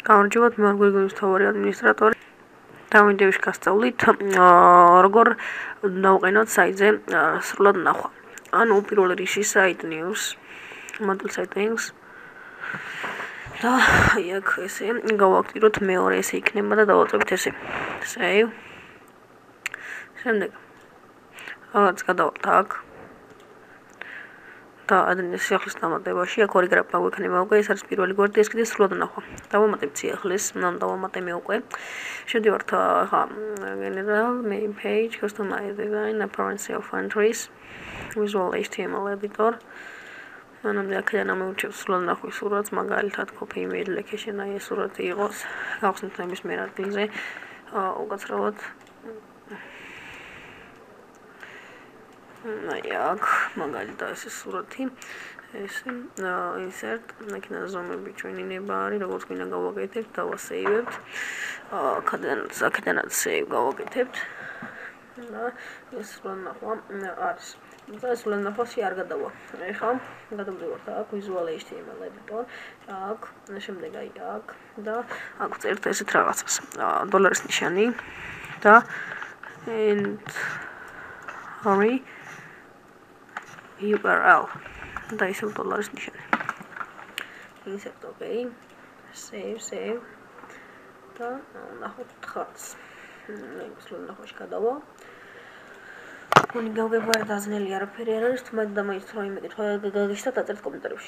გამარჯობათ, მე ვარ გურიგონის მთავარი ადმინისტრატორი. დავიდევში გასწავლით, როგორ დავყენოთ საიტზე სრულად ნახვა. ანუ პირველ რიგში site news, model site news. და აქ ესე გავაქტიროთ მეორე ესე იქნება და დავაწვევით ესე. Save. შემდეგ რაღაც გადავალთ აქ. და ადრინდელი სიახლის დამატებაში აქ ორი გრაფა გვექნება უკვე, ეს არის პირველი გვერდი, ეს კიდე სრულად ნახვა. დავამატებთ სიახლის, დავამატე მე უკვე. შევდივართ ახლა general main page, customize design, appearance of entries, visual HTML editor. მანამდე აქედან ამოვირჩევ სრულად ნახვის სურათს, მაგალითად copy image location, აი ეს სურათი იყოს. გავხსნით ნებისმიერ ადგილზე, უკაცრავად აქ მაგალითად ეს სურათი ესე insert იქნება ზომები ჩვენი ნებარი როგორც გვინდა გავაკეთებთ დავასეივებთ აქედანაც save გავაკეთებთ და ეს სრულად ნახვა არის და სრულად ნახვაში არ გადავა ეხლა გადავდივართ აქ visual HTML editor აქ შემდეგ აი აქ და აქ წერთ ესეთ რაღაცას დოლარის ნიშანი და and hurry URL და ისევ დოლარის ნიშანი. Insert OK. Save. და ნახოთ ხარც. სრულად ნახვაში გადავა. უნი გავგებარეთ აზნელი არაფერი არ არის, თუმცა დამაიწყო იმედი, თქვა გაგიშთა დაწერთ კომენტარებში.